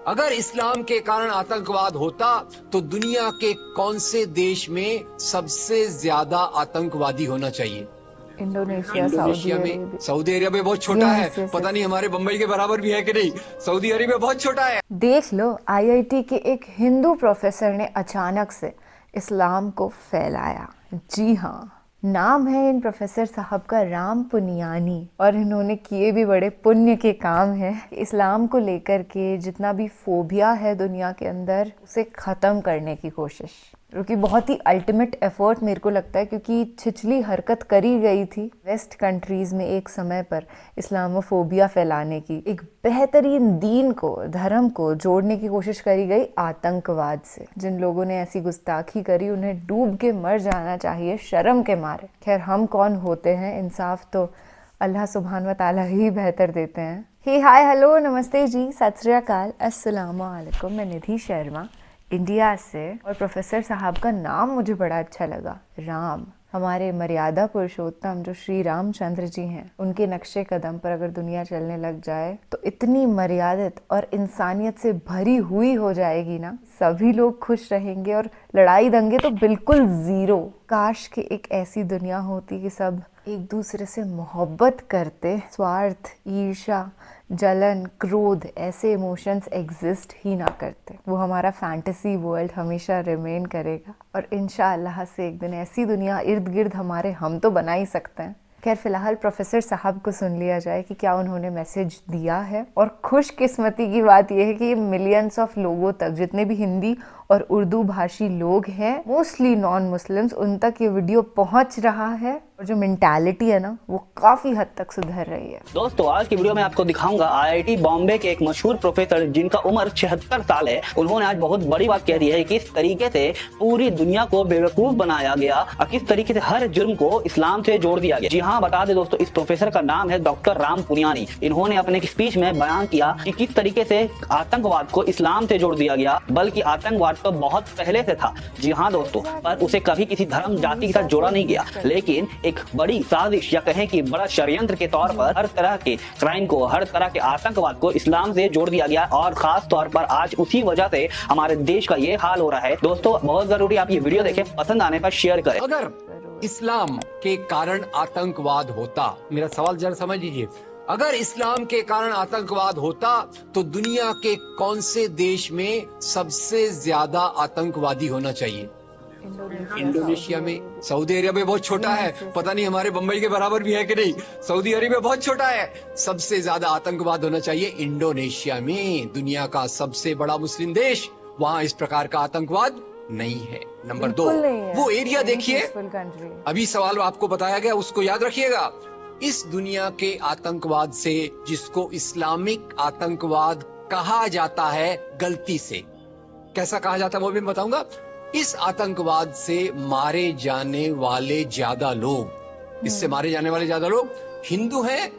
अगर इस्लाम के कारण आतंकवाद होता तो दुनिया के कौन से देश में सबसे ज्यादा आतंकवादी होना चाहिए? इंडोनेशिया में। सऊदी अरेबिया बहुत छोटा है, पता नहीं हमारे बम्बई के बराबर भी है कि नहीं। सऊदी अरेबिया बहुत छोटा है। देख लो, आईआईटी के एक हिंदू प्रोफेसर ने अचानक से इस्लाम को फैलाया। जी हाँ, नाम है इन प्रोफेसर साहब का राम पुनियानी, और इन्होंने किए भी बड़े पुण्य के काम हैं। इस्लाम को लेकर के जितना भी फोबिया है दुनिया के अंदर, उसे ख़त्म करने की कोशिश, जो कि बहुत ही अल्टीमेट एफर्ट मेरे को लगता है, क्योंकि छिछली हरकत करी गई थी वेस्ट कंट्रीज़ में एक समय पर इस्लामोफोबिया फैलाने की। एक बेहतरीन दीन को, धर्म को जोड़ने की कोशिश करी गई आतंकवाद से। जिन लोगों ने ऐसी गुस्ताखी करी उन्हें डूब के मर जाना चाहिए शर्म के मारे। खैर, हम कौन होते हैं, इंसाफ तो अल्लाह सुब्हान व तआला ही बेहतर देते हैं। हे हाय हेलो नमस्ते जी, सत श्री अकाल, अस्सलाम वालेकुम। मैं निधि शर्मा इंडिया से, और प्रोफेसर साहब का नाम मुझे बड़ा अच्छा लगा, राम। हमारे मर्यादा पुरुषोत्तम जो श्री रामचंद्र जी हैं, उनके नक्शे कदम पर अगर दुनिया चलने लग जाए तो इतनी मर्यादित और इंसानियत से भरी हुई हो जाएगी ना, सभी लोग खुश रहेंगे और लड़ाई दंगे तो बिल्कुल जीरो। काश कि एक ऐसी दुनिया होती कि सब एक दूसरे से मोहब्बत करते, स्वार्थ, ईर्ष्या, जलन, क्रोध ऐसे इमोशंस एग्जिस्ट ही ना करते। वो हमारा फैंटेसी वर्ल्ड हमेशा रिमेन करेगा, और इंशाअल्लाह से एक दिन ऐसी दुनिया इर्द गिर्द हमारे हम तो बना ही सकते हैं। खैर, फिलहाल प्रोफेसर साहब को सुन लिया जाए कि क्या उन्होंने मैसेज दिया है। और खुशकिस्मती की बात यह है कि मिलियंस ऑफ लोगों तक, जितने भी हिंदी और उर्दू भाषी लोग हैं, मोस्टली नॉन मुस्लिम्स, उन तक ये वीडियो पहुंच रहा है, और जो मेंटालिटी है ना, वो काफी हद तक सुधर रही है। दोस्तों, आज की वीडियो में आपको दिखाऊंगा आईआईटी बॉम्बे के एक मशहूर प्रोफेसर जिनका उम्र 76 साल है। उन्होंने आज बहुत बड़ी बात कह दी है, किस तरीके से पूरी दुनिया को बेवकूफ बनाया गया और किस तरीके से हर जुर्म को इस्लाम से जोड़ दिया गया। जी हाँ, बता दें दोस्तों, इस प्रोफेसर का नाम है डॉक्टर राम पुनियानी। इन्होंने अपने स्पीच में बयान किया कि किस तरीके से आतंकवाद को इस्लाम से जोड़ दिया गया, बल्कि आतंकवाद तो बहुत पहले से था। जी हाँ दोस्तों, पर उसे कभी किसी धर्म जाति के साथ जोड़ा नहीं गया, लेकिन एक बड़ी साजिश या कहें कि बड़ा षड्यंत्र के तौर पर हर तरह के क्राइम को, हर तरह के आतंकवाद को इस्लाम से जोड़ दिया गया। और खास तौर पर आज उसी वजह से हमारे देश का ये हाल हो रहा है। दोस्तों, बहुत जरूरी आप ये वीडियो देखें, पसंद आने पर शेयर करें। अगर इस्लाम के कारण आतंकवाद होता, मेरा सवाल जरा समझ लीजिए, अगर इस्लाम के कारण आतंकवाद होता तो दुनिया के कौन से देश में सबसे ज्यादा आतंकवादी होना चाहिए? इंडोनेशिया में। सऊदी अरेबिया बहुत छोटा है, पता नहीं हमारे बम्बई के बराबर भी है कि नहीं। सऊदी अरेबिया बहुत छोटा है। सबसे ज्यादा आतंकवाद होना चाहिए इंडोनेशिया में, दुनिया का सबसे बड़ा मुस्लिम देश। वहाँ इस प्रकार का आतंकवाद नहीं है। नंबर 2, वो एरिया देखिए, अभी सवाल आपको बताया गया उसको याद रखिएगा। इस दुनिया के आतंकवाद से, जिसको इस्लामिक आतंकवाद कहा जाता है गलती से, कैसा कहा जाता है वो भी बताऊंगा। इस आतंकवाद से मारे जाने वाले ज्यादा लोग, इससे मारे जाने वाले ज्यादा लोग हिंदू हैं,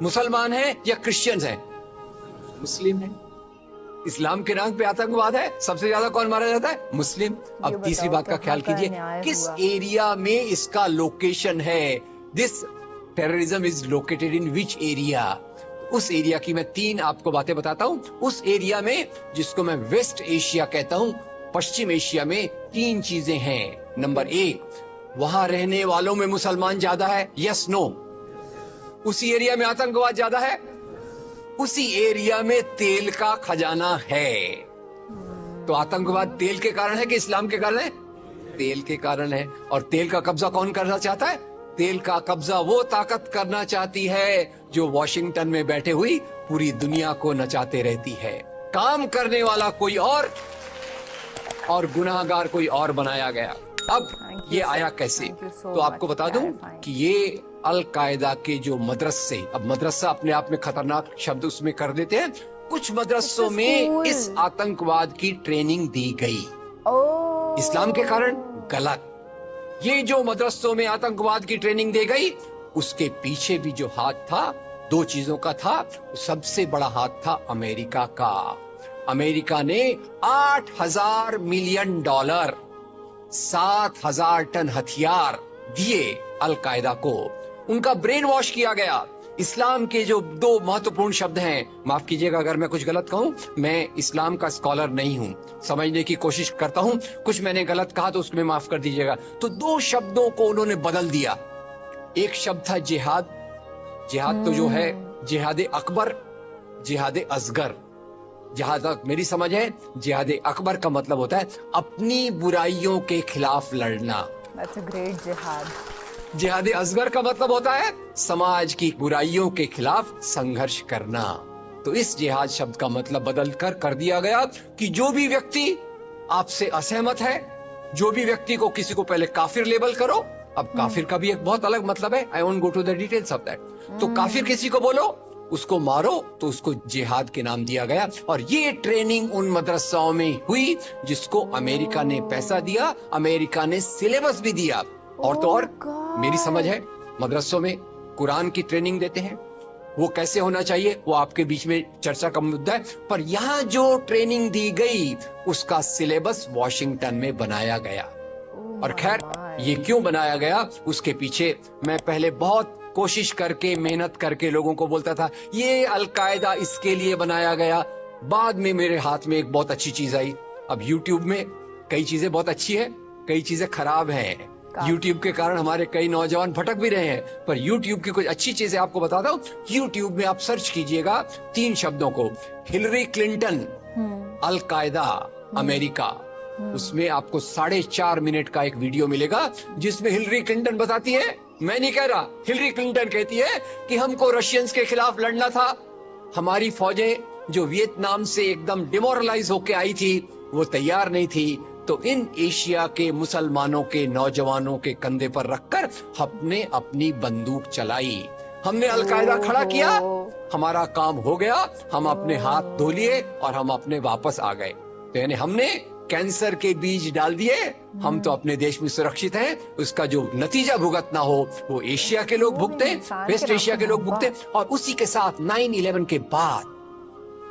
मुसलमान हैं या क्रिश्चियंस हैं? मुस्लिम हैं। इस्लाम के नाम पे आतंकवाद है, सबसे ज्यादा कौन मारा जाता है? मुस्लिम। अब तीसरी बात का ख्याल कीजिए, किस एरिया में इसका लोकेशन है? This terrorism is located in which area? उस एरिया की मैं 3 आपको बातें बताता हूं। उस एरिया में, जिसको मैं वेस्ट एशिया कहता हूं, पश्चिम एशिया में 3 चीजें हैं। नंबर 1, वहां रहने वालों में मुसलमान ज्यादा है, यस नो? उसी एरिया में आतंकवाद ज्यादा है, उसी एरिया में तेल का खजाना है। तो आतंकवाद तेल के कारण है कि इस्लाम के कारण है? तेल के कारण है। और तेल का कब्जा कौन करना चाहता है? तेल का कब्जा वो ताकत करना चाहती है जो वॉशिंगटन में बैठे हुई पूरी दुनिया को नचाते रहती है। काम करने वाला कोई और गुनाहगार कोई और बनाया गया। अब ये आया कैसे? तो आपको बता दूं कि ये अल कायदा के जो मदरसे, अब मदरसा अपने आप में खतरनाक शब्द उसमें कर देते हैं, कुछ मदरसों में इस आतंकवाद की ट्रेनिंग दी गई। इस्लाम के कारण गलत। ये जो मदरसों में आतंकवाद की ट्रेनिंग दी गई, उसके पीछे भी जो हाथ था, 2 चीजों का था। सबसे बड़ा हाथ था अमेरिका का। अमेरिका ने $8,000 मिलियन, 7,000 टन हथियार दिए अल कायदा को। उनका ब्रेन वॉश किया गया इस्लाम के जो दो महत्वपूर्ण शब्द हैं, माफ कीजिएगा अगर मैं कुछ गलत कहूं, मैं इस्लाम का स्कॉलर नहीं हूं, समझने की कोशिश करता हूं, कुछ मैंने गलत कहा तो उसमें माफ कर दीजिएगा। तो दो शब्दों को उन्होंने बदल दिया। एक शब्द था जिहाद, जिहाद तो जो है जिहाद अकबर, जिहाद असगर। जहां तक मेरी समझ है, जिहाद अकबर का मतलब होता है अपनी बुराइयों के खिलाफ लड़ना। That's a great जिहाद। जिहाद असगर का मतलब होता है समाज की बुराइयों के खिलाफ संघर्ष करना। तो इस जिहाद शब्द का मतलब बदल कर दिया गया कि जो भी व्यक्ति आपसे असहमत है, जो भी व्यक्ति को किसी को पहले काफिर लेबल करो, अब काफिर का भी एक बहुत अलग मतलब है, I won't go to the details of that. तो काफिर किसी को बोलो, उसको मारो, तो उसको जिहाद के नाम दिया गया। और ये ट्रेनिंग उन मदरसाओं में हुई जिसको अमेरिका ने पैसा दिया, अमेरिका ने सिलेबस भी दिया। और तो और मेरी समझ है मदरसों में कुरान की ट्रेनिंग देते हैं, वो कैसे होना चाहिए वो आपके बीच में चर्चा का मुद्दा है, पर यहाँ जो ट्रेनिंग दी गई उसका सिलेबस वॉशिंगटन में बनाया गया। और खैर ये क्यों बनाया गया उसके पीछे मैं पहले बहुत कोशिश करके मेहनत करके लोगों को बोलता था ये अलकायदा इसके लिए बनाया गया। बाद में मेरे हाथ में एक बहुत अच्छी चीज आई। अब YouTube में कई चीजें बहुत अच्छी है, कई चीजें खराब हैं। YouTube के कारण हमारे कई नौजवान भटक भी रहे हैं, पर YouTube की कुछ अच्छी चीजें आपको बताता हूँ। YouTube में आप सर्च कीजिएगा 3 शब्दों को, हिलरी क्लिंटन, अलकायदा, अमेरिका। उसमें आपको 4.5 मिनट का एक वीडियो मिलेगा जिसमें हिलरी क्लिंटन बताती है, मैं नहीं कह रहा, हिलरी क्लिंटन कहती है कि हमको रशियंस के खिलाफ लड़ना था, हमारी फौजें जो वियतनाम से एकदम डिमोरलाइज होके आई थी वो तैयार नहीं थी, तो इन एशिया के मुसलमानों के नौजवानों के कंधे पर रखकर हमने अपनी बंदूक चलाई, हमने अलकायदा खड़ा किया, हमारा काम हो गया, हम अपने हाथ धो लिए और हम अपने वापस आ गए। तो यानी हमने कैंसर के बीज डाल दिए, हम तो अपने देश में सुरक्षित हैं, उसका जो नतीजा भुगतना हो वो एशिया के लोग भुगते, वेस्ट एशिया के लोग भुगते। और उसी के साथ 9/11 के बाद,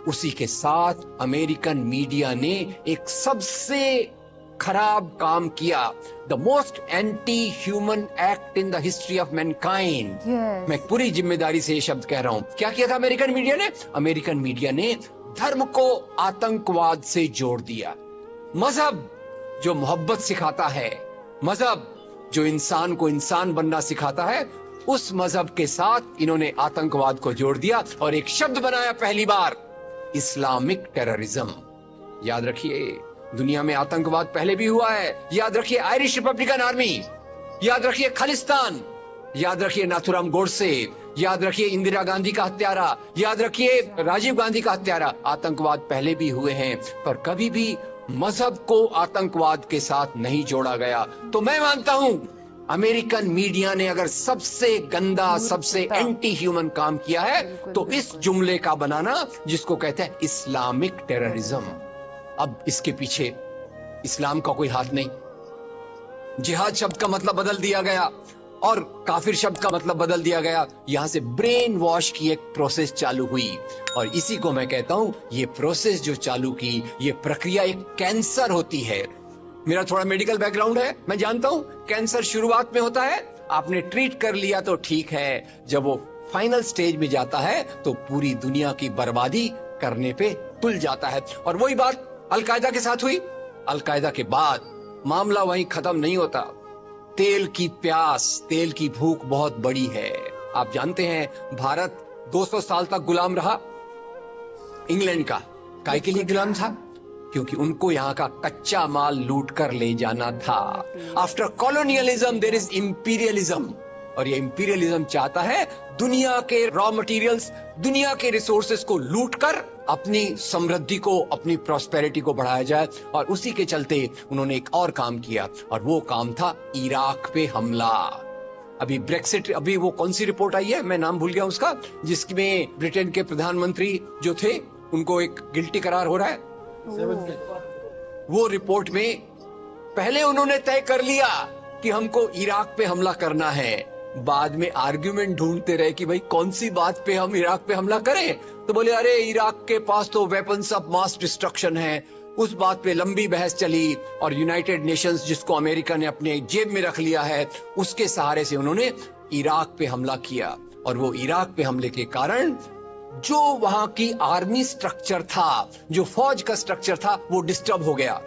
उसी के साथ अमेरिकन मीडिया ने एक सबसे खराब काम किया, the most anti human act in the history of Mankind. मैं पूरी जिम्मेदारी से ये शब्द कह रहा हूं। क्या किया था अमेरिकन मीडिया ने? अमेरिकन मीडिया ने धर्म को आतंकवाद से जोड़ दिया। मजहब जो मोहब्बत सिखाता है, मजहब जो इंसान को इंसान बनना सिखाता है, उस मजहब के साथ इन्होंने आतंकवाद को जोड़ दिया और एक शब्द बनाया पहली बार, इस्लामिक टेररिज्म। याद रखिए दुनिया में आतंकवाद पहले भी हुआ है। याद रखिए आयरिश रिपब्लिकन आर्मी, याद रखिए खालिस्तान, याद रखिए नाथुराम गोडसे, याद रखिए इंदिरा गांधी का हत्यारा, याद रखिए राजीव गांधी का हत्यारा। आतंकवाद पहले भी हुए हैं, पर कभी भी मजहब को आतंकवाद के साथ नहीं जोड़ा गया। तो मैं मानता हूं अमेरिकन मीडिया ने अगर सबसे गंदा, सबसे एंटी ह्यूमन काम किया है तो इस जुमले का बनाना जिसको कहते हैं इस्लामिक टेररिज्म। अब इसके पीछे इस्लाम का कोई हाथ नहीं। जिहाद शब्द का मतलब बदल दिया गया और काफिर शब्द का मतलब बदल दिया गया। यहां से ब्रेन वॉश की एक प्रोसेस चालू हुई और इसी को मैं कहता हूं ये प्रोसेस जो चालू की, ये प्रक्रिया एक कैंसर होती है। मेरा थोड़ा मेडिकल बैकग्राउंड है, मैं जानता हूं कैंसर शुरुआत में होता है, आपने ट्रीट कर लिया तो ठीक है, जब वो फाइनल स्टेज में जाता है तो पूरी दुनिया की बर्बादी करने पे तुल जाता है। और वही बात अलकायदा के साथ हुई। अलकायदा के बाद मामला वहीं खत्म नहीं होता। तेल की प्यास, तेल की भूख बहुत बड़ी है। आप जानते हैं भारत 200 साल तक गुलाम रहा इंग्लैंड का। काहे के लिए गुलाम था? क्योंकि उनको यहाँ का कच्चा माल लूट कर ले जाना था। After colonialism there is imperialism, और ये इंपीरियलिज्म चाहता है दुनिया के रॉ मटेरियल्स, दुनिया के रिसोर्सेस को लूट कर अपनी समृद्धि को, अपनी प्रॉस्पेरिटी को बढ़ाया जाए। और उसी के चलते उन्होंने एक और काम किया और वो काम था इराक पे हमला। अभी ब्रेक्सिट, अभी वो कौन सी रिपोर्ट आई है, मैं नाम भूल गया उसका, जिसमें ब्रिटेन के प्रधानमंत्री जो थे उनको एक गिल्टी करार हो रहा है। वो रिपोर्ट में पहले उन्होंने तय कर लिया कि हमको इराक पे हमला करना है, बाद में आर्ग्यूमेंट ढूंढते रहे कि भाई कौन सी बात पे हम इराक पे हमला करें। तो बोले अरे इराक के पास तो वेपन्स ऑफ मास डिस्ट्रक्शन है। उस बात पे लंबी बहस चली और यूनाइटेड नेशंस, जिसको अमेरिका ने अपने जेब में रख लिया है, उसके सहारे से उन्होंने इराक पे हमला किया। और वो इराक पे हमले के कारण जो वहां की आर्मी स्ट्रक्चर था, जो फौज का स्ट्रक्चर था, वो डिस्टर्ब हो गया।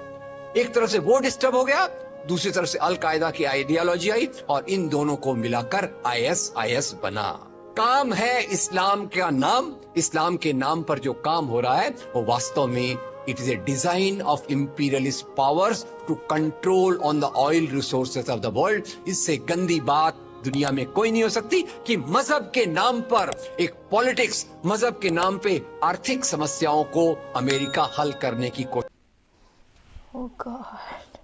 एक तरफ से वो डिस्टर्ब हो गया, दूसरी तरफ से अल कायदा की आइडियोलॉजी आई और इन दोनों को मिलाकर ISIS बना। काम है इस्लाम का नाम, इस्लाम के नाम पर जो काम हो रहा है वो वास्तव में it is a design of imperialist powers to control on the oil resources of the world. इससे गंदी बात दुनिया में कोई नहीं हो सकती कि मजहब के नाम पर एक पॉलिटिक्स, मजहब के नाम पे आर्थिक समस्याओं को अमेरिका हल करने की कोशिश। ओह गॉड,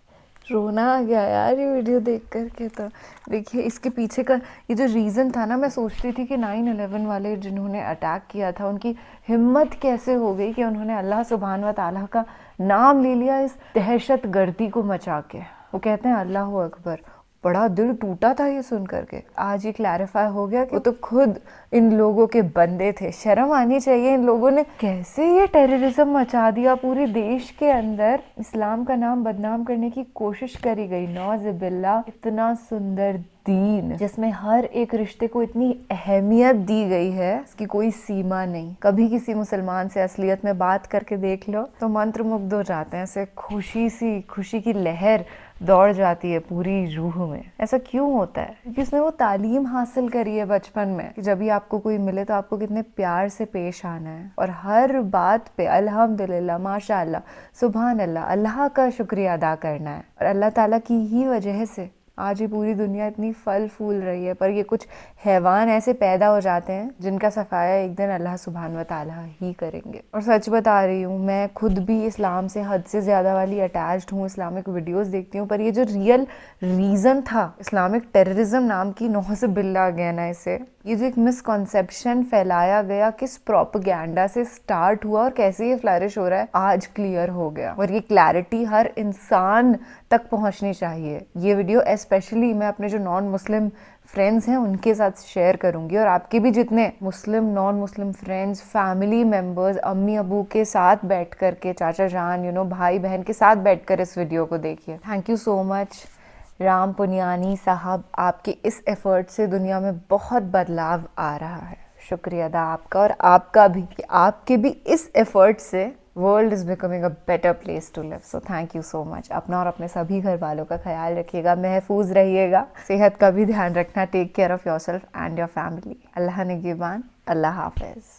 रोना आ गया यार ये वीडियो देख कर के। तो देखिए इसके पीछे का ये जो रीज़न था ना, मैं सोचती थी कि 9/11 वाले जिन्होंने अटैक किया था उनकी हिम्मत कैसे हो गई कि उन्होंने अल्लाह सुभान व ताला का नाम ले लिया इस दहशत गर्दी को मचा के। वो कहते हैं अल्लाह अकबर। बड़ा दिल टूटा था ये सुन करके। आज ये क्लैरिफाई हो गया कि वो तो खुद इन लोगों के बंदे थे। शर्म आनी चाहिए इन लोगों ने कैसे ये टेररिज्म मचा दिया पूरे देश के अंदर। इस्लाम का नाम बदनाम करने की कोशिश करी गई। नौज़बिल्ला, इतना सुंदर दीन जिसमें हर एक रिश्ते को इतनी अहमियत दी गई है, इसकी कोई सीमा नहीं। कभी किसी मुसलमान से असलियत में बात करके देख लो तो मंत्रमुग्ध हो जाते हैं, ऐसे खुशी की लहर दौड़ जाती है पूरी रूह में। ऐसा क्यों होता है? क्योंकि उसने वो तालीम हासिल करी है बचपन में कि जब भी आपको कोई मिले तो आपको कितने प्यार से पेश आना है और हर बात पे अल्हम्दुलिल्लाह, माशाअल्लाह, सुभान अल्लाह, अल्लाह का शुक्रिया अदा करना है। और अल्लाह ताला की ही वजह से आज ये पूरी दुनिया इतनी फल फूल रही है। पर ये कुछ हैवान ऐसे पैदा हो जाते हैं जिनका सफाया एक दिन अल्लाह सुभान व ताला ही करेंगे। और सच बता रही हूँ, मैं खुद भी इस्लाम से हद से ज़्यादा वाली अटैच्ड हूँ, इस्लामिक वीडियोस देखती हूँ। पर ये जो रियल रीज़न था इस्लामिक टेररिज्म नाम की, नौज़बिल्ला गया ना इसे, ये जो एक मिसकॉन्सेप्शन फैलाया गया, किस प्रोपेगेंडा से स्टार्ट हुआ और कैसे ये फ्लरिश हो रहा है, आज क्लियर हो गया। और ये क्लैरिटी हर इंसान तक पहुंचनी चाहिए। ये वीडियो स्पेशली मैं अपने जो नॉन मुस्लिम फ्रेंड्स हैं उनके साथ शेयर करूंगी और आपके भी जितने Muslim, non Muslim friends, family members, अम्मी अबू के साथ बैठ कर के, चाचा जान, भाई बहन के साथ बैठ कर इस वीडियो को देखिए। Thank you so much Ram Puniyani साहब, आपके इस एफर्ट से दुनिया में बहुत बदलाव आ रहा है। शुक्रिया अदा आपका और आपका भी कि आपके भी इस एफर्ट से world is becoming a better place to live. So thank you so much. अपना और अपने सभी घर वालों का ख्याल रखिएगा, महफूज रहिएगा, सेहत का भी ध्यान रखना। Take care of yourself and your family. अल्लाह निगहबान। अल्लाह हाफिज।